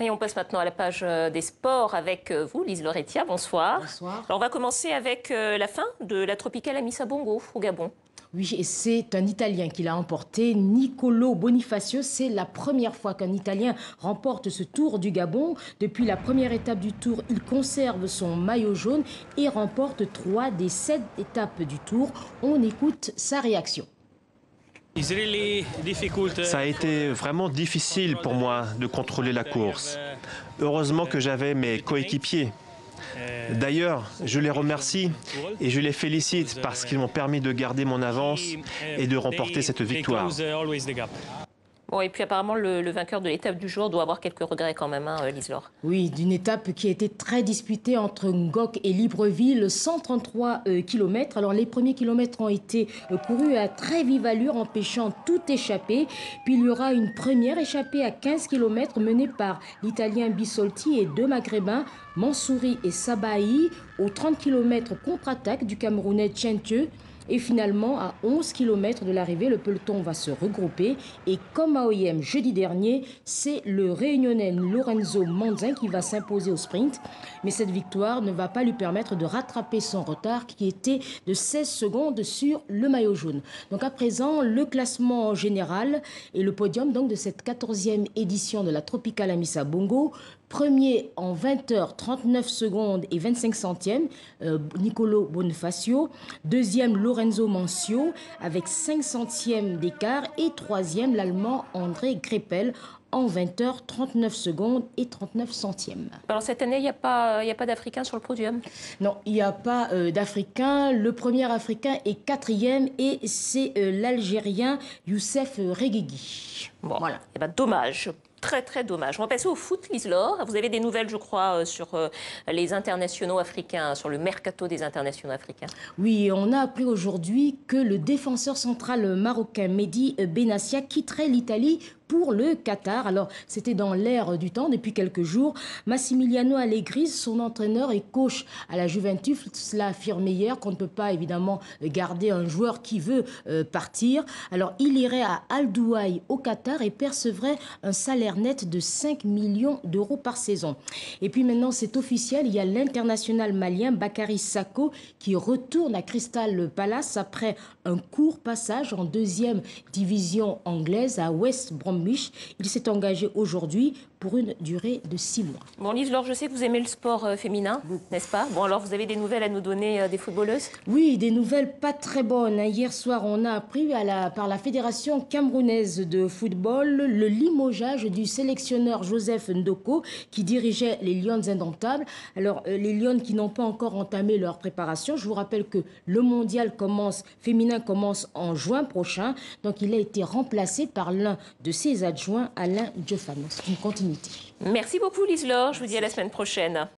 Et on passe maintenant à la page des sports avec vous, Lise Loretia. Bonsoir. Bonsoir. Alors on va commencer avec la fin de la Tropicale Amissa Bongo au Gabon. Oui, et c'est un Italien qui l'a emporté, Niccolò Bonifacio. C'est la première fois qu'un Italien remporte ce Tour du Gabon. Depuis la première étape du Tour, il conserve son maillot jaune et remporte 3 des 7 étapes du Tour. On écoute sa réaction. Ça a été vraiment difficile pour moi de contrôler la course. Heureusement que j'avais mes coéquipiers. D'ailleurs, je les remercie et je les félicite parce qu'ils m'ont permis de garder mon avance et de remporter cette victoire. Bon, et puis apparemment, le vainqueur de l'étape du jour doit avoir quelques regrets quand même, hein, Lise Laure. Oui, d'une étape qui a été très disputée entre Ngok et Libreville, 133 km. Alors les premiers kilomètres ont été courus à très vive allure, empêchant tout échappé. Puis il y aura une première échappée à 15 km menée par l'Italien Bisolti et deux Maghrébins, Mansouri et Sabahi, aux 30 km contre-attaque du Camerounais Tchenteux. Et finalement, à 11 km de l'arrivée, le peloton va se regrouper. Et comme à OIM jeudi dernier, c'est le Réunionnais Lorenzo Manzin qui va s'imposer au sprint. Mais cette victoire ne va pas lui permettre de rattraper son retard qui était de 16 secondes sur le maillot jaune. Donc à présent, le classement général et le podium donc, de cette 14e édition de la Tropicale Amissa Bongo. Premier en 20h39 secondes et 25 centièmes, Niccolò Bonifacio. Deuxième, Lorenzo Mancio avec 5 centièmes d'écart. Et troisième, l'Allemand André Greppel en 20h39 secondes et 39 centièmes. Alors cette année, il n'y a pas d'Africain sur le podium? Non, il n'y a pas d'Africain. Le premier Africain est 4e et c'est l'Algérien Youssef Reguegui. Bon, voilà. Eh ben, dommage. Très, très dommage. On va passer au foot, Lise Laure. Vous avez des nouvelles, je crois, sur les internationaux africains, sur le mercato des internationaux africains. Oui, on a appris aujourd'hui que le défenseur central marocain Mehdi Benassia quitterait l'Italie pour le Qatar. Alors, c'était dans l'air du temps depuis quelques jours. Massimiliano Allegri, son entraîneur et coach à la Juventus, cela affirme hier qu'on ne peut pas évidemment garder un joueur qui veut partir. Alors, il irait à Al Douaï au Qatar et percevrait un salaire net de 5 millions d'euros par saison. Et puis maintenant, c'est officiel, il y a l'international malien Bakary Sako qui retourne à Crystal Palace après un court passage en 2e division anglaise à West Bromwich. Il s'est engagé aujourd'hui pour une durée de 6 mois. Bon, Lise Laure, je sais que vous aimez le sport féminin, n'est-ce pas? Bon, alors vous avez des nouvelles à nous donner des footballeuses? Oui, des nouvelles pas très bonnes. Hier soir, on a appris par la Fédération camerounaise de football le limogeage du sélectionneur Joseph Ndoko qui dirigeait les Lions indomptables. Alors, les Lions qui n'ont pas encore entamé leur préparation, je vous rappelle que le mondial féminin commence en juin prochain. Donc, il a été remplacé par l'un de ses adjoints, Alain Diofano. C'est une continuité. Merci beaucoup, Lise Laure. Je vous dis à la semaine prochaine.